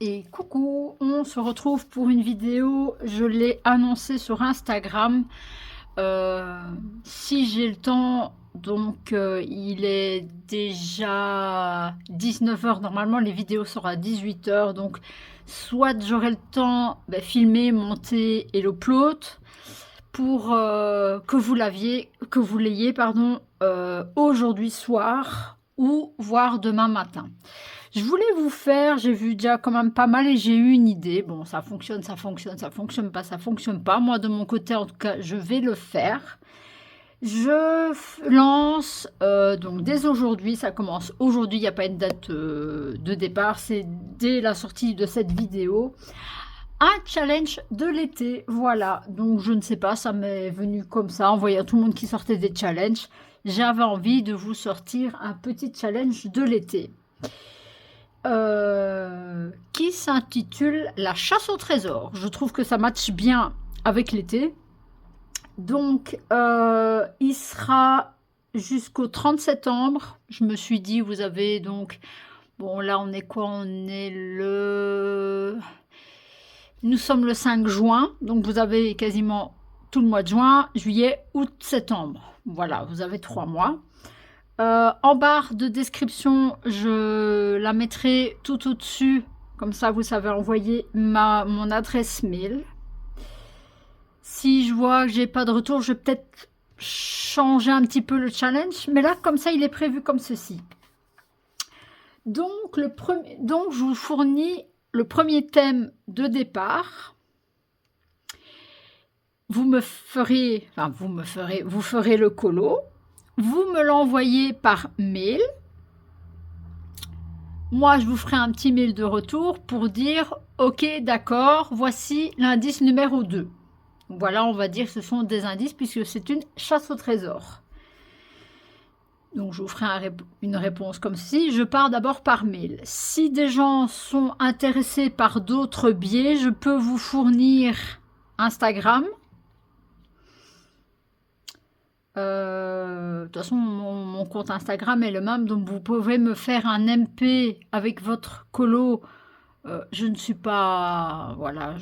Et coucou, on se retrouve pour une vidéo, je l'ai annoncé sur Instagram. Si j'ai le temps, donc il est déjà 19 heures. Normalement les vidéos seront à 18 heures, donc soit j'aurai le temps filmer, monter et l'upload pour que vous l'ayez aujourd'hui soir ou voire demain matin. Je voulais vous faire, j'ai vu déjà quand même pas mal et j'ai eu une idée. Bon, ça fonctionne, ça fonctionne, ça fonctionne pas, ça fonctionne pas. Moi, de mon côté, en tout cas, je vais le faire. Lance, donc dès aujourd'hui, ça commence aujourd'hui, il n'y a pas une date de départ, c'est dès la sortie de cette vidéo. Un challenge de l'été, voilà. Donc, je ne sais pas, ça m'est venu comme ça, en voyant tout le monde qui sortait des challenges. J'avais envie de vous sortir un petit challenge de l'été. Qui s'intitule La chasse au trésor. Je trouve que ça matche bien avec l'été. Donc, il sera jusqu'au 30 septembre. Je me suis dit, vous avez donc... Bon, là, on est quoi? Nous sommes le 5 juin. Donc, vous avez quasiment tout le mois de juin, juillet, août, septembre. Voilà, vous avez 3 mois. En barre de description, je la mettrai tout au-dessus. Comme ça, vous savez envoyer mon adresse mail. Si je vois que j'ai pas de retour, je vais peut-être changer un petit peu le challenge. Mais là, comme ça, il est prévu comme ceci. Donc, je vous fournis le premier thème de départ. Vous ferez le colo. Vous me l'envoyez par mail. Moi, je vous ferai un petit mail de retour pour dire « Ok, d'accord, voici l'indice numéro 2 ». Voilà, on va dire que ce sont des indices puisque c'est une chasse au trésor. Donc, je vous ferai une réponse comme ceci. Je pars d'abord par mail. Si des gens sont intéressés par d'autres biais, je peux vous fournir Instagram. De toute façon, mon compte Instagram est le même, donc vous pouvez me faire un MP avec votre colo. Je ne suis pas... Voilà,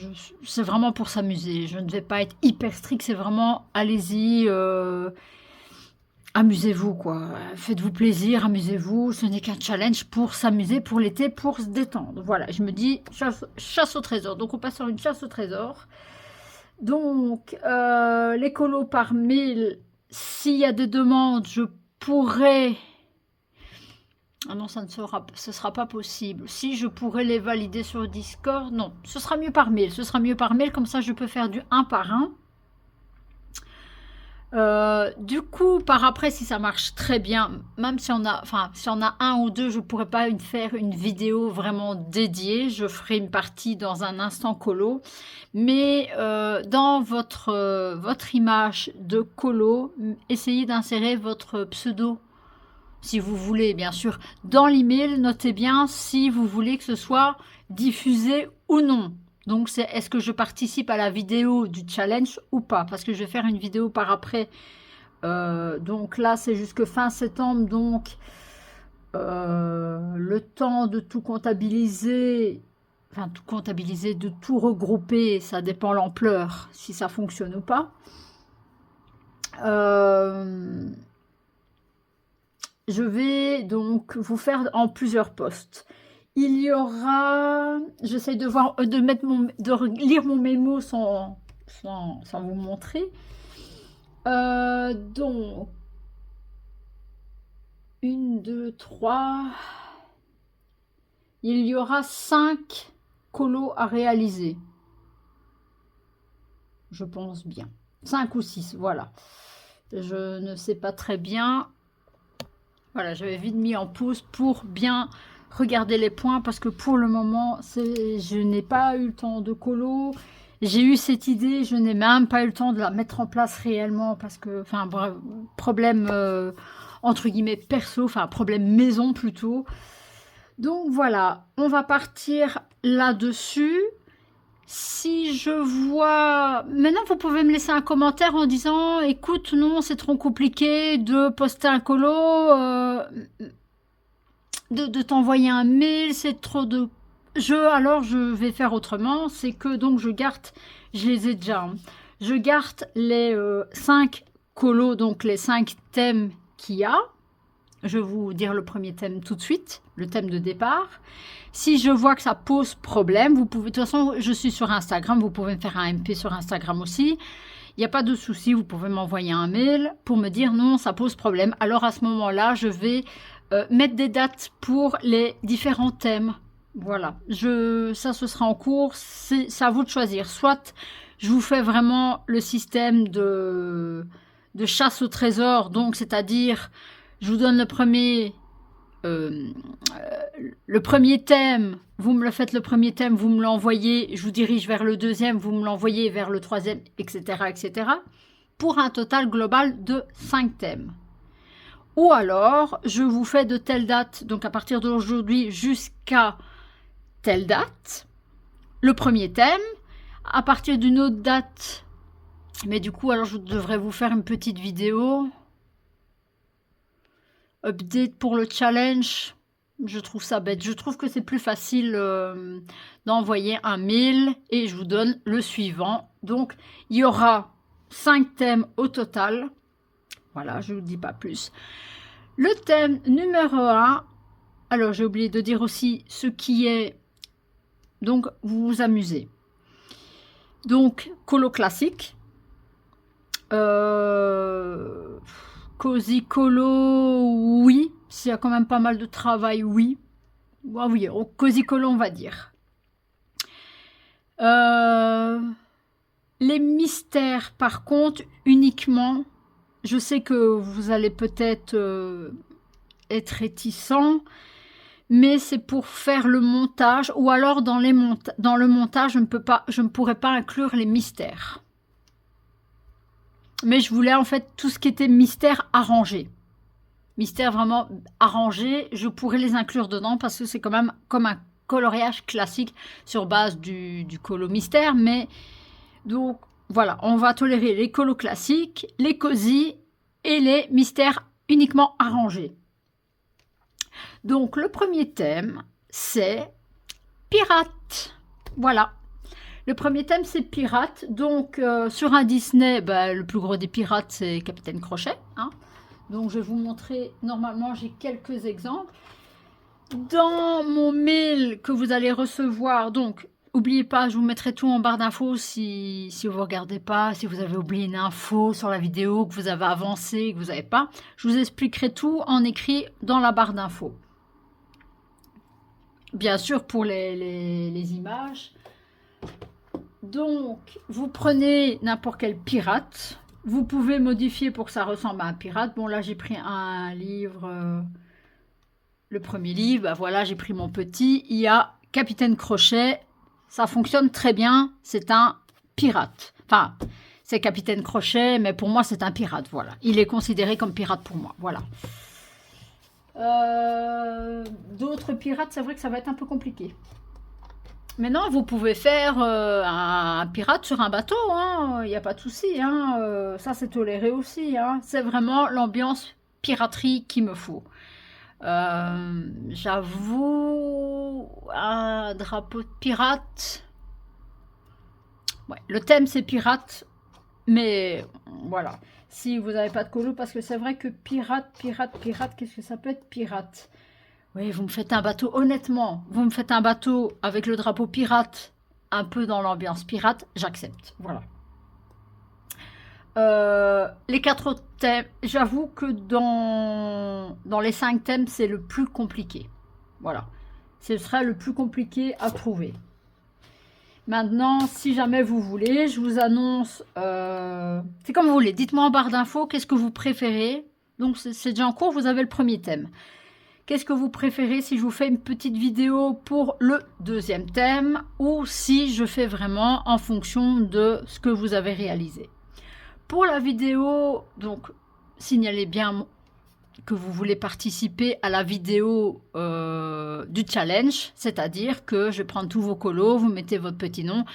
c'est vraiment pour s'amuser. Je ne vais pas être hyper strict, c'est vraiment, allez-y, amusez-vous, quoi. Faites-vous plaisir, amusez-vous. Ce n'est qu'un challenge pour s'amuser, pour l'été, pour se détendre. Voilà, je me dis chasse au trésor. Donc, on passe sur une chasse au trésor. Donc, les colos par mail... S'il y a des demandes, je pourrais... Ah non, ce sera pas possible. Si je pourrais les valider sur Discord, non. Ce sera mieux par mail. Ce sera mieux par mail, comme ça je peux faire du 1 par 1. Du coup, par après, si ça marche très bien, même si on a un ou deux, je ne pourrais pas faire une vidéo vraiment dédiée. Je ferai une partie dans un instant colo. Mais dans votre image de colo, essayez d'insérer votre pseudo, si vous voulez, bien sûr. Dans l'email, notez bien si vous voulez que ce soit diffusé ou non. Donc, est-ce que je participe à la vidéo du challenge ou pas? Parce que je vais faire une vidéo par après. Donc là, c'est jusque fin septembre. Donc, le temps de tout comptabiliser, de tout regrouper, ça dépend l'ampleur, si ça fonctionne ou pas. Je vais donc vous faire en plusieurs postes. Il y aura, j'essaie de lire mon mémo sans vous montrer. Donc, 1, 2, 3. Il y aura 5 colos à réaliser. Je pense bien. 5 ou 6, voilà. Je ne sais pas très bien. Voilà, j'avais vite mis en pause pour bien regarder les points parce que pour le moment, je n'ai pas eu le temps de colo. J'ai eu cette idée, je n'ai même pas eu le temps de la mettre en place réellement parce que, bref, problème entre guillemets perso, problème maison plutôt. Donc voilà, on va partir là-dessus. Si je vois... Maintenant, vous pouvez me laisser un commentaire en disant « Écoute, non, c'est trop compliqué de poster un colo, de t'envoyer un mail, c'est trop de Alors je vais faire autrement, c'est que donc je garde, je les ai déjà, hein. Je garde les 5 colos, donc les 5 thèmes qu'il y a. Je vais vous dire le premier thème tout de suite, le thème de départ. Si je vois que ça pose problème, vous pouvez, de toute façon, je suis sur Instagram, vous pouvez me faire un MP sur Instagram aussi. Il n'y a pas de souci, vous pouvez m'envoyer un mail pour me dire non, ça pose problème. Alors à ce moment-là, je vais mettre des dates pour les différents thèmes. Voilà, ça ce sera en cours, c'est à vous de choisir. Soit je vous fais vraiment le système de chasse au trésor, donc c'est-à-dire je vous donne le premier thème, vous me le faites le premier thème, vous me l'envoyez, je vous dirige vers le deuxième, vous me l'envoyez vers le troisième, etc., etc., pour un total global de 5 thèmes. Ou alors, je vous fais de telle date, donc à partir d'aujourd'hui jusqu'à telle date, le premier thème, à partir d'une autre date, mais du coup, alors je devrais vous faire une petite vidéo, update pour le challenge. Je trouve ça bête. Je trouve que c'est plus facile d'envoyer un mail et je vous donne le suivant. Donc, il y aura 5 thèmes au total. Voilà, je ne vous dis pas plus. Le thème numéro 1, alors j'ai oublié de dire aussi ce qui est, donc vous vous amusez. Donc, colo classique. Cozy colo, oui. S'il y a quand même pas mal de travail, oui. Ah oui, cozy colo, on va dire. Les mystères, par contre, uniquement, je sais que vous allez peut-être être réticent, mais c'est pour faire le montage, ou alors dans le montage, je ne pourrais pas inclure les mystères. Mais je voulais en fait tout ce qui était mystère arrangé. Mystère vraiment arrangé, je pourrais les inclure dedans parce que c'est quand même comme un coloriage classique sur base du colo mystère. Mais donc voilà, on va tolérer les colos classiques, les cosy et les mystères uniquement arrangés. Donc le premier thème, c'est pirate. Voilà. Le premier thème, c'est pirate. Donc, sur un Disney, le plus gros des pirates, c'est Capitaine Crochet. Hein. Donc, je vais vous montrer. Normalement, j'ai quelques exemples. Dans mon mail que vous allez recevoir, donc, n'oubliez pas, je vous mettrai tout en barre d'infos si vous ne regardez pas, si vous avez oublié une info sur la vidéo, que vous avez avancé, que vous n'avez pas. Je vous expliquerai tout en écrit dans la barre d'infos. Bien sûr, pour les images. Donc, vous prenez n'importe quel pirate. Vous pouvez modifier pour que ça ressemble à un pirate. Bon, là, j'ai pris un livre, le premier livre. Voilà, j'ai pris mon petit. Il y a Capitaine Crochet. Ça fonctionne très bien. C'est un pirate. Enfin, c'est Capitaine Crochet, mais pour moi, c'est un pirate. Voilà. Il est considéré comme pirate pour moi. Voilà. D'autres pirates, c'est vrai que ça va être un peu compliqué. Maintenant, vous pouvez faire un pirate sur un bateau, il n'y a pas de souci. Ça, c'est toléré aussi. C'est vraiment l'ambiance piraterie qu'il me faut. J'avoue, un drapeau de pirate. Ouais, le thème, c'est pirate. Mais voilà, si vous n'avez pas de colo, parce que c'est vrai que pirate, qu'est-ce que ça peut être pirate? Oui, vous me faites un bateau, honnêtement, vous me faites un bateau avec le drapeau pirate, un peu dans l'ambiance pirate, j'accepte, voilà. Les 4 autres thèmes, j'avoue que dans les 5 thèmes, c'est le plus compliqué. Voilà, ce sera le plus compliqué à trouver. Maintenant, si jamais vous voulez, je vous annonce, c'est comme vous voulez, dites-moi en barre d'infos, qu'est-ce que vous préférez. Donc, c'est déjà en cours, vous avez le premier thème. Qu'est-ce que vous préférez si je vous fais une petite vidéo pour le deuxième thème ou si je fais vraiment en fonction de ce que vous avez réalisé. Pour la vidéo, donc, signalez bien que vous voulez participer à la vidéo du challenge, c'est-à-dire que je prends tous vos colos, vous mettez votre petit nom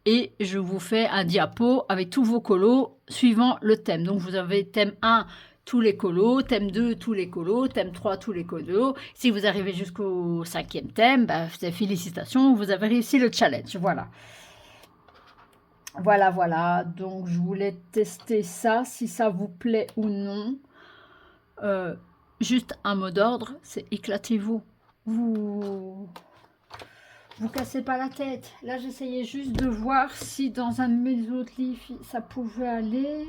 et je vous fais un diapo avec tous vos colos suivant le thème. Donc, vous avez thème 1, tous les colos, thème 2, tous les colos, thème 3, tous les colos. Si vous arrivez jusqu'au 5e thème, bah, félicitations, vous avez réussi le challenge. Voilà. Voilà, voilà. Donc, je voulais tester ça, si ça vous plaît ou non. Juste un mot d'ordre, c'est éclatez-vous. Vous cassez pas la tête. Là, j'essayais juste de voir si dans un de mes autres livres, ça pouvait aller.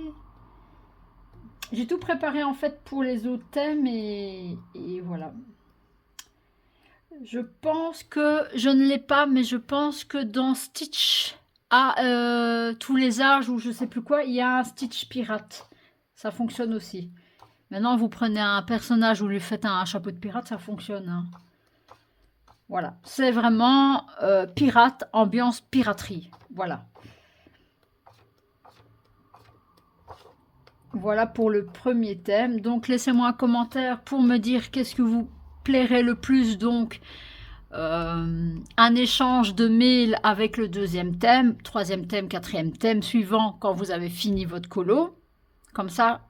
J'ai tout préparé en fait pour les autres thèmes et voilà. Je pense que, je ne l'ai pas, mais je pense que dans Stitch à tous les âges ou je sais plus quoi, il y a un Stitch pirate. Ça fonctionne aussi. Maintenant, vous prenez un personnage ou lui faites un chapeau de pirate, ça fonctionne. Hein. Voilà, c'est vraiment pirate, ambiance piraterie. Voilà. Voilà pour le premier thème. Donc, laissez-moi un commentaire pour me dire qu'est-ce que vous plairait le plus. Donc, un échange de mails avec le deuxième thème, troisième thème, quatrième thème, suivant quand vous avez fini votre colo. Comme ça,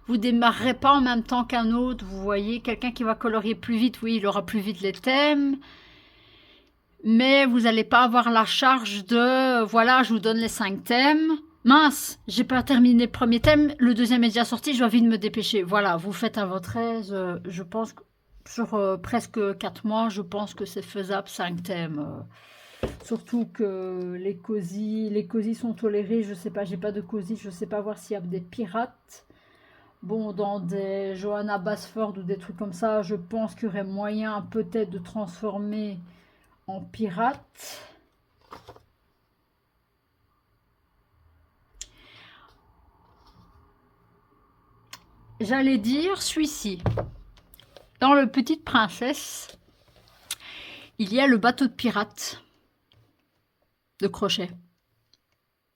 vous démarrerez pas en même temps qu'un autre. Vous voyez, quelqu'un qui va colorier plus vite, oui, il aura plus vite les thèmes. Mais vous n'allez pas avoir la charge de, voilà, je vous donne les 5 thèmes. Mince, j'ai pas terminé le premier thème, le deuxième est déjà sorti, je dois vite me dépêcher. Voilà, vous faites à votre aise. Je pense que sur presque 4 mois, je pense que c'est faisable, 5 thèmes. Surtout que les cosy sont tolérés. Je sais pas, j'ai pas de cosy, je sais pas voir s'il y a des pirates. Bon, dans des Johanna Basford ou des trucs comme ça, je pense qu'il y aurait moyen peut-être de transformer en pirate. J'allais dire celui-ci. Dans le Petite Princesse, il y a le bateau de pirate de crochet.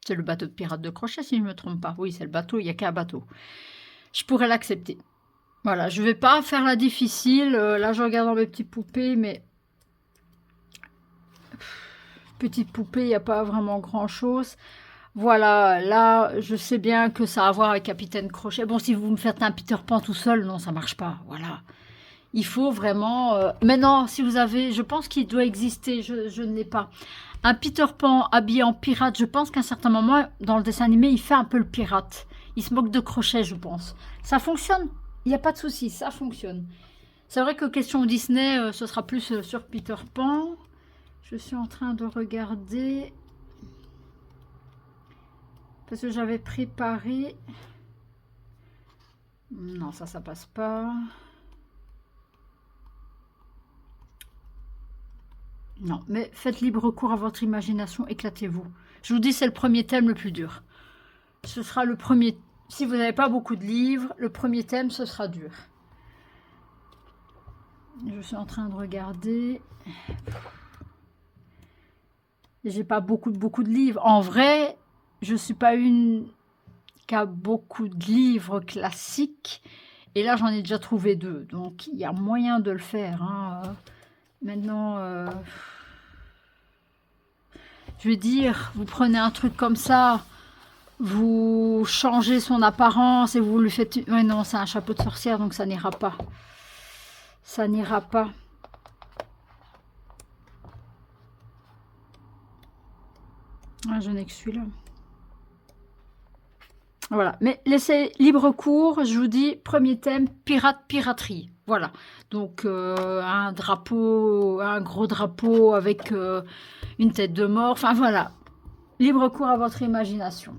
C'est le bateau de pirate de crochet si je ne me trompe pas. Oui, c'est le bateau, il n'y a qu'un bateau. Je pourrais l'accepter. Voilà, je ne vais pas faire la difficile. Là, je regarde dans mes petites poupées, mais... Petite poupée, il n'y a pas vraiment grand-chose. Voilà, là, je sais bien que ça a à voir avec Capitaine Crochet. Bon, si vous me faites un Peter Pan tout seul, non, ça ne marche pas. Voilà. Il faut vraiment... Maintenant, si vous avez... Je pense qu'il doit exister, je ne l'ai pas. Un Peter Pan habillé en pirate, je pense qu'à un certain moment, dans le dessin animé, il fait un peu le pirate. Il se moque de Crochet, je pense. Ça fonctionne, il n'y a pas de souci, ça fonctionne. C'est vrai que question Disney, ce sera plus sur Peter Pan. Je suis en train de regarder... Parce que j'avais préparé... Non, ça passe pas. Non, mais faites libre cours à votre imagination, éclatez-vous. Je vous dis, c'est le premier thème le plus dur. Ce sera le premier... Si vous n'avez pas beaucoup de livres, le premier thème, ce sera dur. Je suis en train de regarder. J'ai pas beaucoup de livres. En vrai, je suis pas une qui a beaucoup de livres classiques. Et là, j'en ai déjà trouvé 2. Donc, il y a moyen de le faire. Hein. Maintenant, je vais dire, vous prenez un truc comme ça, vous changez son apparence et vous lui faites... Ouais, non, c'est un chapeau de sorcière, donc ça n'ira pas. Ça n'ira pas. Ah, je n'ai que celui-là. Voilà, mais laissez libre cours, je vous dis, premier thème, piraterie. Voilà, donc un drapeau, un gros drapeau avec une tête de mort, enfin voilà, libre cours à votre imagination.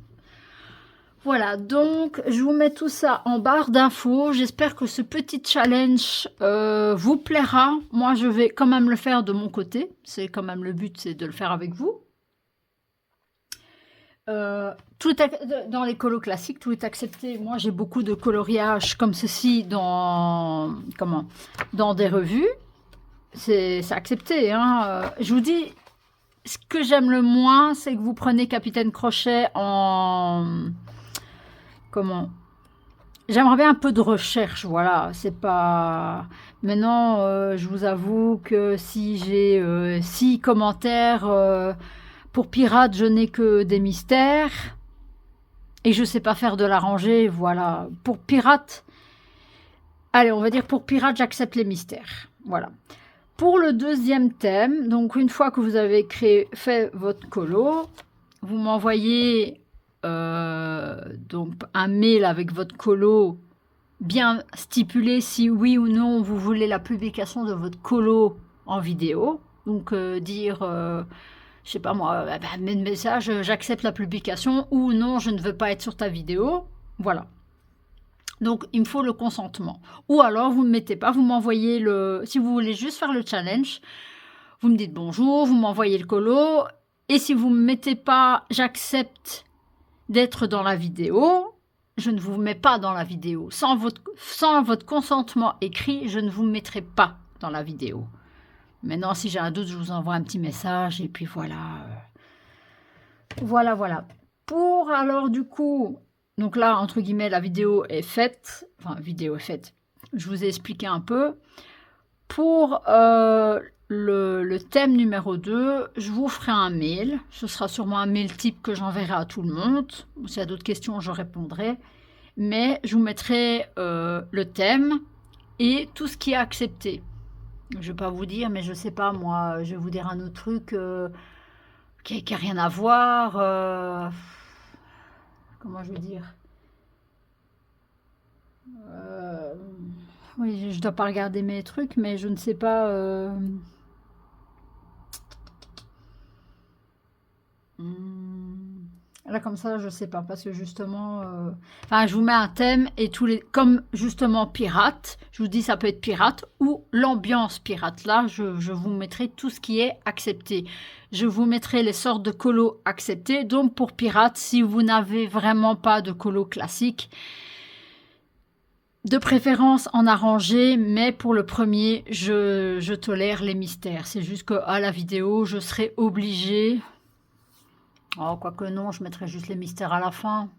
Voilà, donc je vous mets tout ça en barre d'infos. J'espère que ce petit challenge vous plaira. Moi, je vais quand même le faire de mon côté. C'est quand même le but, c'est de le faire avec vous. Tout est, dans les colos classiques, tout est accepté. Moi, j'ai beaucoup de coloriage comme ceci dans des revues. C'est accepté. Hein. Je vous dis, ce que j'aime le moins, c'est que vous prenez Capitaine Crochet en... J'aimerais bien un peu de recherche, voilà. C'est pas... Maintenant, je vous avoue que si j'ai 6 commentaires... pour Pirate, je n'ai que des mystères. et je sais pas faire de la rangée, voilà. Pour pirate, allez, on va dire pour pirate, j'accepte les mystères, voilà. Pour le deuxième thème, donc une fois que vous avez fait votre colo, vous m'envoyez donc un mail avec votre colo bien stipulé si oui ou non vous voulez la publication de votre colo en vidéo. Donc dire, je sais pas moi, mes messages, j'accepte la publication ou non, je ne veux pas être sur ta vidéo. Voilà. Donc, il me faut le consentement. Ou alors, vous ne me mettez pas, vous m'envoyez le... Si vous voulez juste faire le challenge, vous me dites bonjour, vous m'envoyez le colo. Et si vous ne me mettez pas, j'accepte d'être dans la vidéo, je ne vous mets pas dans la vidéo. Sans votre consentement écrit, je ne vous mettrai pas dans la vidéo. Maintenant, si j'ai un doute, je vous envoie un petit message et puis voilà. Voilà. Pour alors, du coup... Donc là, entre guillemets, la vidéo est faite. Enfin, vidéo est faite. Je vous ai expliqué un peu. Pour le thème numéro 2, je vous ferai un mail. Ce sera sûrement un mail type que j'enverrai à tout le monde. S'il y a d'autres questions, je répondrai. Mais je vous mettrai le thème et tout ce qui est accepté. Je ne vais pas vous dire, mais je ne sais pas, moi, je vais vous dire un autre truc qui n'a rien à voir. Comment je veux dire, oui, je dois pas regarder mes trucs, mais je ne sais pas. Là, comme ça, je sais pas, parce que justement, enfin, je vous mets un thème et tous les, comme justement pirate, je vous dis ça peut être pirate ou l'ambiance pirate. Là, je vous mettrai tout ce qui est accepté. Je vous mettrai les sortes de colos acceptés. Donc pour pirate, si vous n'avez vraiment pas de colo classique, de préférence en arrangé, mais pour le premier, je tolère les mystères. C'est juste qu'à la vidéo, je serai obligée. Oh, quoique non, je mettrai juste les mystères à la fin.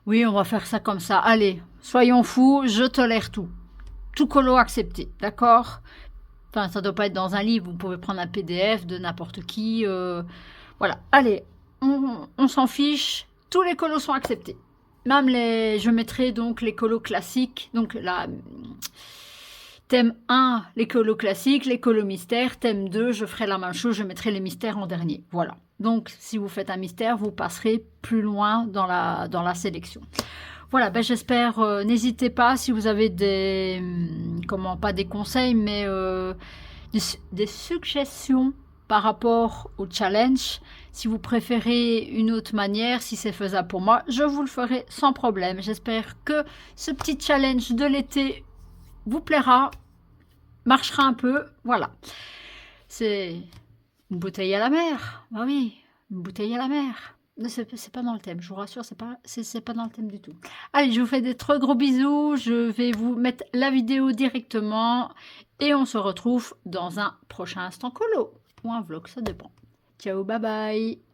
Oui, on va faire ça comme ça. Allez, soyons fous, je tolère tout. Tout colo accepté, d'accord? Enfin, ça ne doit pas être dans un livre, vous pouvez prendre un PDF de n'importe qui. Voilà, allez, on s'en fiche, tous les colos sont acceptés. Même je mettrai donc les colos classiques, donc là, thème 1, les colos classiques, les colos mystères, thème 2, je ferai la même chose, je mettrai les mystères en dernier, voilà. Donc, si vous faites un mystère, vous passerez plus loin dans la sélection. Voilà, ben j'espère, n'hésitez pas si vous avez des, pas des conseils, mais des suggestions par rapport au challenge. Si vous préférez une autre manière, si c'est faisable pour moi, je vous le ferai sans problème. J'espère que ce petit challenge de l'été vous plaira, marchera un peu, voilà. C'est une bouteille à la mer, ah oui, une bouteille à la mer. C'est pas dans le thème, je vous rassure, c'est pas dans le thème du tout. Allez, je vous fais des très gros bisous, je vais vous mettre la vidéo directement et on se retrouve dans un prochain instant colo ou un vlog, ça dépend. Ciao, bye bye.